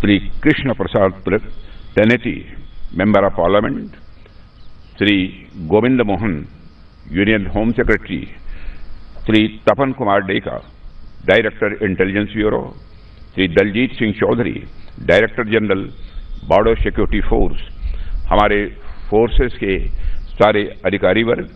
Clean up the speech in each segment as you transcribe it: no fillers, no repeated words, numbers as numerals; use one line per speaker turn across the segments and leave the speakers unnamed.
Shri Krishna Prasad Tenneti, member of parliament, Shri Govind Mohan, union home secretary, Shri Tapan Kumar Deka, director intelligence bureau, Shri Daljit Singh Chaudhary, director general border security force, हमारे forces के सारे अधिकारी वर्ग,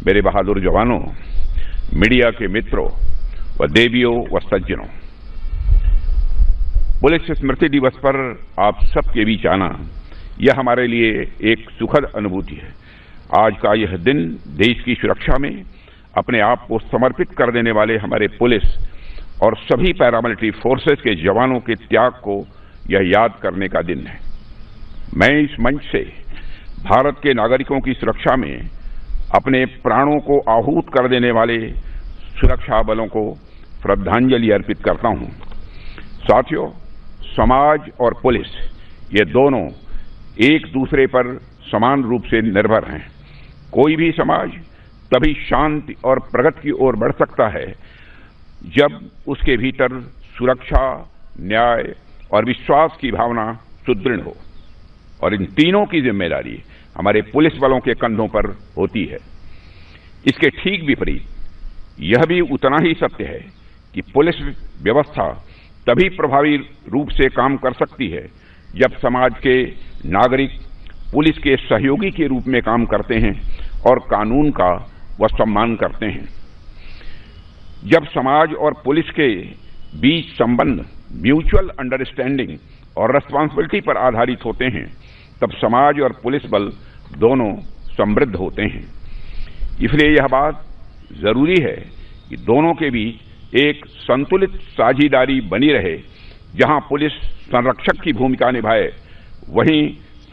मेरे बहादुर जवानों, मीडिया के मित्रों व देवियों व सज्जनों, पुलिस स्मृति दिवस पर आप सबके बीच आना यह हमारे लिए एक सुखद अनुभूति है। आज का यह दिन देश की सुरक्षा में अपने आप को समर्पित कर देने वाले हमारे पुलिस और सभी पैरामिलिट्री फोर्सेस के जवानों के त्याग को यह याद करने का दिन है। मैं इस मंच से भारत के नागरिकों की सुरक्षा में अपने प्राणों को आहूत कर देने वाले सुरक्षा बलों को श्रद्धांजलि अर्पित करता हूं। साथियों, समाज और पुलिस ये दोनों एक दूसरे पर समान रूप से निर्भर हैं। कोई भी समाज तभी शांति और प्रगति की ओर बढ़ सकता है जब उसके भीतर सुरक्षा, न्याय और विश्वास की भावना सुदृढ़ हो, और इन तीनों की जिम्मेदारी हमारे पुलिस बलों के कंधों पर होती है। इसके ठीक विपरीत यह भी उतना ही सत्य है कि पुलिस व्यवस्था तभी प्रभावी रूप से काम कर सकती है जब समाज के नागरिक पुलिस के सहयोगी के रूप में काम करते हैं और कानून का वह सम्मान करते हैं। जब समाज और पुलिस के बीच संबंध म्यूचुअल अंडरस्टैंडिंग और रेस्पॉन्सिबिलिटी पर आधारित होते हैं, तब समाज और पुलिस बल दोनों समृद्ध होते हैं। इसलिए यह बात जरूरी है कि दोनों के बीच एक संतुलित साझेदारी बनी रहे। जहां पुलिस संरक्षक की भूमिका निभाए, वहीं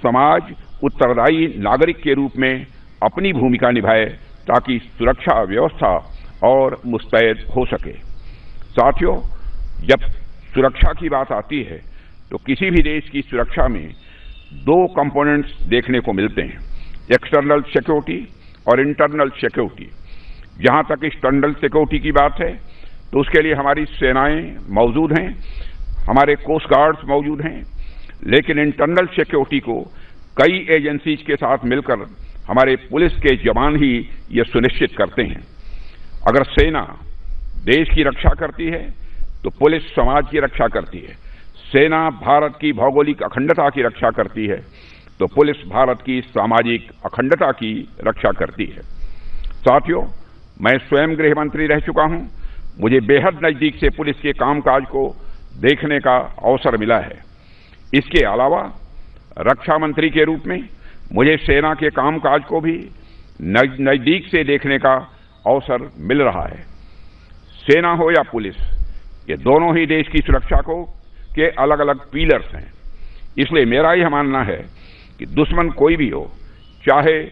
समाज उत्तरदायी नागरिक के रूप में अपनी भूमिका निभाए ताकि सुरक्षा व्यवस्था और मुस्तैद हो सके। साथियों, जब सुरक्षा की बात आती है तो किसी भी देश की सुरक्षा में दो कंपोनेंट्स देखने को मिलते हैं, एक्सटर्नल सिक्योरिटी और इंटरनल सिक्योरिटी। जहां तक एक्सटर्नल सिक्योरिटी की बात है तो उसके लिए हमारी सेनाएं मौजूद हैं, हमारे कोस्ट गार्ड्स मौजूद हैं, लेकिन इंटरनल सिक्योरिटी को कई एजेंसीज के साथ मिलकर हमारे पुलिस के जवान ही यह सुनिश्चित करते हैं। अगर सेना देश की रक्षा करती है तो पुलिस समाज की रक्षा करती है। सेना भारत की भौगोलिक अखंडता की रक्षा करती है तो पुलिस भारत की सामाजिक अखंडता की रक्षा करती है। साथियों, मैं स्वयं गृह मंत्री रह चुका हूं। मुझे बेहद नजदीक से पुलिस के कामकाज को देखने का अवसर मिला है। इसके अलावा रक्षा मंत्री के रूप में मुझे सेना के कामकाज को भी नजदीक से देखने का अवसर मिल रहा है। सेना हो या पुलिस, ये दोनों ही देश की सुरक्षा को के अलग अलग पिलर्स हैं। इसलिए मेरा यह मानना है कि दुश्मन कोई भी हो, चाहे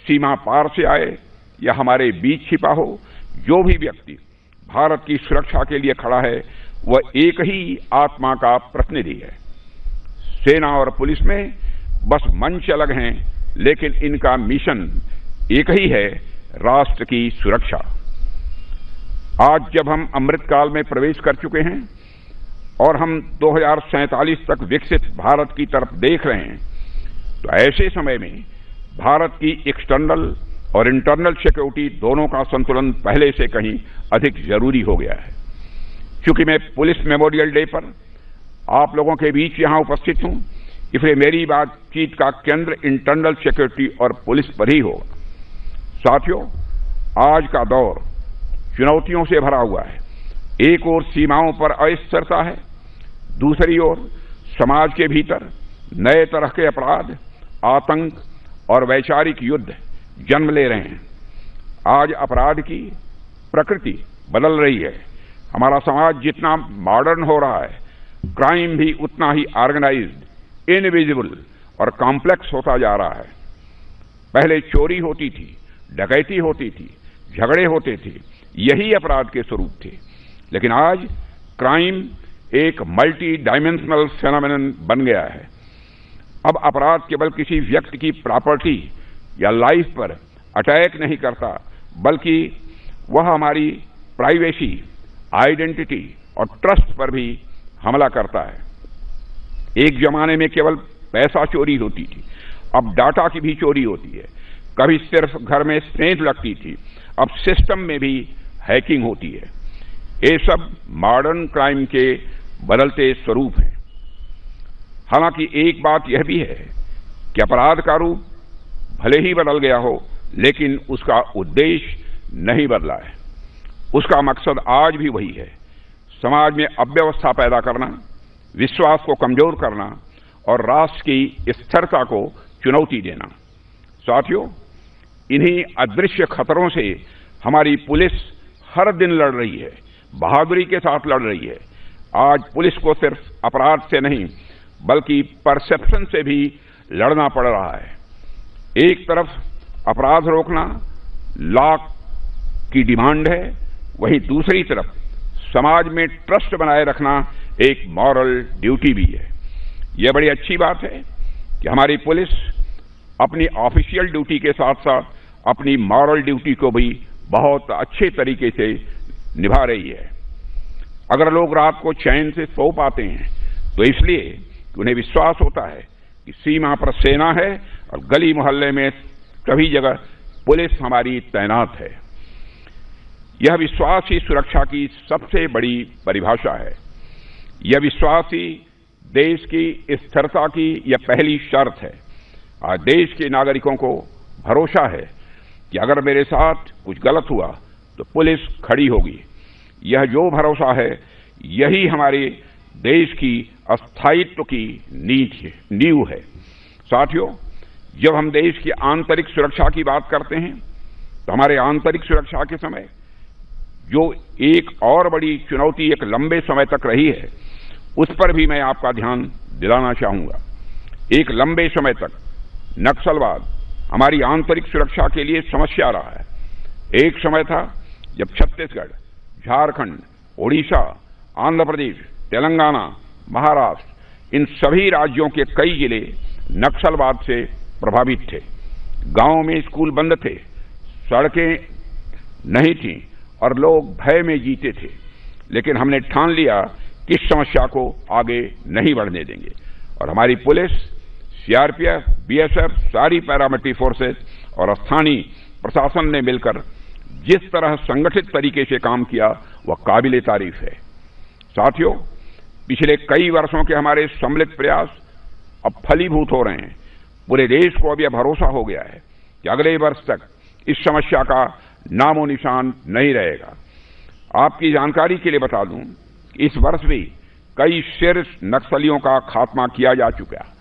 सीमा पार से आए या हमारे बीच छिपा हो, जो भी व्यक्ति भारत की सुरक्षा के लिए खड़ा है वह एक ही आत्मा का प्रतिनिधि है। सेना और पुलिस में बस मंच अलग हैं, लेकिन इनका मिशन एक ही है, राष्ट्र की सुरक्षा। आज जब हम अमृतकाल में प्रवेश कर चुके हैं और हम 2047 तक विकसित भारत की तरफ देख रहे हैं, तो ऐसे समय में भारत की एक्सटर्नल और इंटरनल सिक्योरिटी दोनों का संतुलन पहले से कहीं अधिक जरूरी हो गया है। क्योंकि मैं पुलिस मेमोरियल डे पर आप लोगों के बीच यहां उपस्थित हूं, इसलिए मेरी बातचीत का केंद्र इंटरनल सिक्योरिटी और पुलिस पर ही होगा। साथियों, आज का दौर चुनौतियों से भरा हुआ है। एक ओर सीमाओं पर अस्थिरता है, दूसरी ओर समाज के भीतर नए तरह के अपराध, आतंक और वैचारिक युद्ध जन्म ले रहे हैं। आज अपराध की प्रकृति बदल रही है। हमारा समाज जितना मॉडर्न हो रहा है, क्राइम भी उतना ही ऑर्गेनाइज्ड, इनविजिबल और कॉम्प्लेक्स होता जा रहा है। पहले चोरी होती थी, डकैती होती थी, झगड़े होते थे, यही अपराध के स्वरूप थे। लेकिन आज क्राइम एक मल्टी डायमेंशनल फेनोमेनन बन गया है। अब अपराध केवल किसी व्यक्ति की प्रॉपर्टी या लाइफ पर अटैक नहीं करता, बल्कि वह हमारी प्राइवेसी, आइडेंटिटी और ट्रस्ट पर भी हमला करता है। एक जमाने में केवल पैसा चोरी होती थी, अब डाटा की भी चोरी होती है। कभी सिर्फ घर में सेंध लगती थी, अब सिस्टम में भी हैकिंग होती है। ये सब मॉडर्न क्राइम के बदलते स्वरूप हैं। हालांकि एक बात यह भी है कि अपराध का रूप भले ही बदल गया हो, लेकिन उसका उद्देश्य नहीं बदला है। उसका मकसद आज भी वही है, समाज में अव्यवस्था पैदा करना, विश्वास को कमजोर करना और राष्ट्र की स्थिरता को चुनौती देना। साथियों, इन्हीं अदृश्य खतरों से हमारी पुलिस हर दिन लड़ रही है, बहादुरी के साथ लड़ रही है। आज पुलिस को सिर्फ अपराध से नहीं बल्कि परसेप्शन से भी लड़ना पड़ रहा है। एक तरफ अपराध रोकना लॉ की डिमांड है, वहीं दूसरी तरफ समाज में ट्रस्ट बनाए रखना एक मॉरल ड्यूटी भी है। यह बड़ी अच्छी बात है कि हमारी पुलिस अपनी ऑफिशियल ड्यूटी के साथ साथ अपनी मॉरल ड्यूटी को भी बहुत अच्छे तरीके से निभा रही है। अगर लोग रात को चैन से सो पाते हैं तो इसलिए कि उन्हें विश्वास होता है कि सीमा पर सेना है और गली मोहल्ले में सभी जगह पुलिस हमारी तैनात है। यह विश्वास ही सुरक्षा की सबसे बड़ी परिभाषा है। यह विश्वास ही देश की स्थिरता की यह पहली शर्त है। आज देश के नागरिकों को भरोसा है कि अगर मेरे साथ कुछ गलत हुआ तो पुलिस खड़ी होगी। यह जो भरोसा है यही हमारे देश की स्थायित्व की नींव है। साथियों, जब हम देश की आंतरिक सुरक्षा की बात करते हैं तो हमारे आंतरिक सुरक्षा के समय जो एक और बड़ी चुनौती एक लंबे समय तक रही है, उस पर भी मैं आपका ध्यान दिलाना चाहूंगा। एक लंबे समय तक नक्सलवाद हमारी आंतरिक सुरक्षा के लिए समस्या रहा है। एक समय था जब छत्तीसगढ़, झारखंड, ओडिशा, आंध्र प्रदेश, तेलंगाना, महाराष्ट्र, इन सभी राज्यों के कई जिले नक्सलवाद से प्रभावित थे। गांवों में स्कूल बंद थे, सड़कें नहीं थीं और लोग भय में जीते थे। लेकिन हमने ठान लिया कि इस समस्या को आगे नहीं बढ़ने देंगे और हमारी पुलिस, सीआरपीएफ, बीएसएफ, सारी पैरामिलिट्री फोर्सेस और स्थानीय प्रशासन ने मिलकर जिस तरह संगठित तरीके से काम किया वह काबिले तारीफ है। साथियों, पिछले कई वर्षों के हमारे सम्मिलित प्रयास अब फलीभूत हो रहे हैं। पूरे देश को अब यह भरोसा हो गया है कि अगले वर्ष तक इस समस्या का नामो निशान नहीं रहेगा। आपकी जानकारी के लिए बता दूं, इस वर्ष भी कई शीर्ष नक्सलियों का खात्मा किया जा चुका है।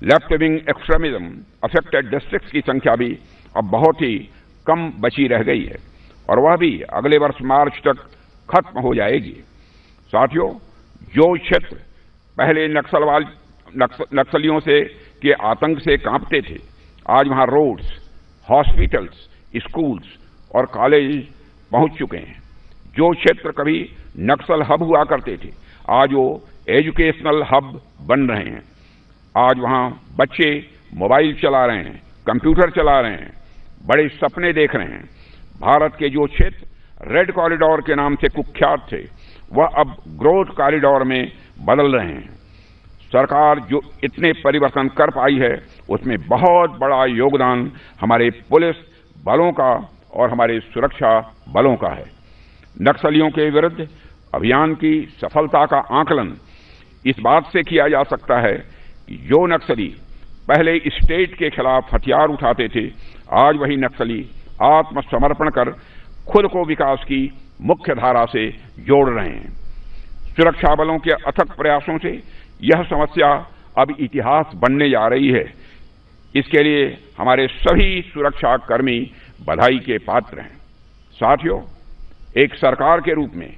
Left wing extremism affected districts की संख्या भी अब बहुत ही कम बची रह गई है और वह भी अगले वर्ष मार्च तक खत्म हो जाएगी। साथियों, जो क्षेत्र पहले नक्सलियों से के आतंक से कांपते थे, आज वहां रोड्स, हॉस्पिटल्स, स्कूल्स और कॉलेज पहुंच चुके हैं। जो क्षेत्र कभी नक्सल हब हुआ करते थे, आज वो एजुकेशनल हब बन रहे हैं। आज वहां बच्चे मोबाइल चला रहे हैं, कंप्यूटर चला रहे हैं, बड़े सपने देख रहे हैं। भारत के जो क्षेत्र रेड कॉरिडोर के नाम से कुख्यात थे, वह अब ग्रोथ कॉरिडोर में बदल रहे हैं। सरकार जो इतने परिवर्तन कर पाई है, उसमें बहुत बड़ा योगदान हमारे पुलिस बलों का और हमारे सुरक्षा बलों का है। नक्सलियों के विरुद्ध अभियान की सफलता का आकलन इस बात से किया जा सकता है कि जो नक्सली पहले स्टेट के खिलाफ हथियार उठाते थे, आज वही नक्सली आत्मसमर्पण कर खुद को विकास की मुख्य धारा से जोड़ रहे हैं। सुरक्षा बलों के अथक प्रयासों से यह समस्या अब इतिहास बनने जा रही है। इसके लिए हमारे सभी सुरक्षा कर्मी बधाई के पात्र हैं। साथियों, एक सरकार के रूप में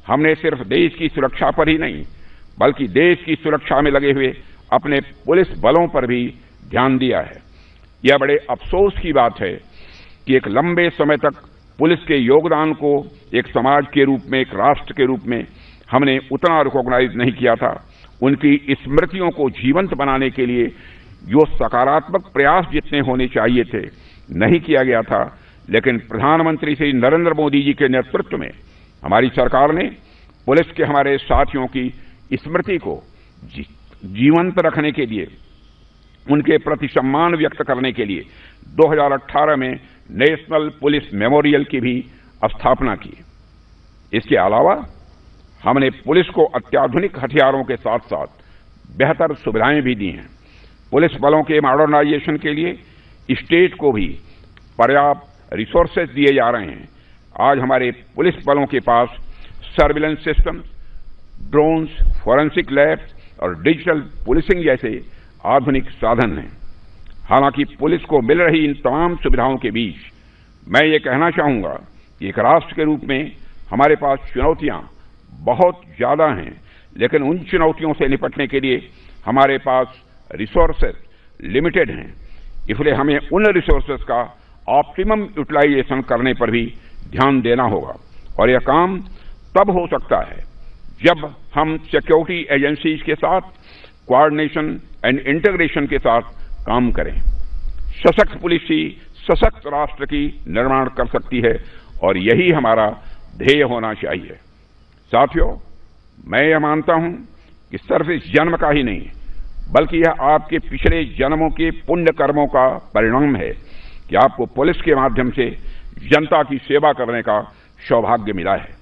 हमने सिर्फ देश की सुरक्षा पर ही नहीं बल्कि देश की सुरक्षा में लगे हुए अपने पुलिस बलों पर भी ध्यान दिया है। यह बड़े अफसोस की बात है कि एक लंबे समय तक पुलिस के योगदान को एक समाज के रूप में, एक राष्ट्र के रूप में हमने उतना रिकॉग्नाइज नहीं किया था। उनकी स्मृतियों को जीवंत बनाने के लिए जो सकारात्मक प्रयास जितने होने चाहिए थे, नहीं किया गया था। लेकिन प्रधानमंत्री श्री नरेंद्र मोदी जी के नेतृत्व में हमारी सरकार ने पुलिस के हमारे साथियों की स्मृति को जीवंत रखने के लिए, उनके प्रति सम्मान व्यक्त करने के लिए 2018 में नेशनल पुलिस मेमोरियल की भी स्थापना की। इसके अलावा हमने पुलिस को अत्याधुनिक हथियारों के साथ साथ बेहतर सुविधाएं भी दी हैं। पुलिस बलों के मॉडर्नाइजेशन के लिए स्टेट को भी पर्याप्त रिसोर्सेज दिए जा रहे हैं। आज हमारे पुलिस बलों के पास surveillance system, drones, forensic labs और डिजिटल पुलिसिंग जैसे आधुनिक साधन हैं। हालांकि पुलिस को मिल रही इन तमाम सुविधाओं के बीच मैं ये कहना चाहूंगा कि एक राष्ट्र के रूप में हमारे पास चुनौतियां बहुत ज्यादा हैं, लेकिन उन चुनौतियों से निपटने के लिए हमारे पास रिसोर्सेज लिमिटेड हैं। इसलिए हमें उन रिसोर्सेज का ऑप्टिमम यूटिलाइजेशन करने पर भी ध्यान देना होगा और यह काम तब हो सकता है जब हम सिक्योरिटी एजेंसीज के साथ कोऑर्डिनेशन एंड इंटीग्रेशन के साथ काम करें। सशक्त पुलिस ही सशक्त राष्ट्र की निर्माण कर सकती है और यही हमारा ध्येय होना चाहिए। साथियों, मैं यह मानता हूं कि सिर्फ इस जन्म का ही नहीं बल्कि यह आपके पिछले जन्मों के पुण्य कर्मों का परिणाम है कि आपको पुलिस के माध्यम से जनता की सेवा करने का सौभाग्य मिला है।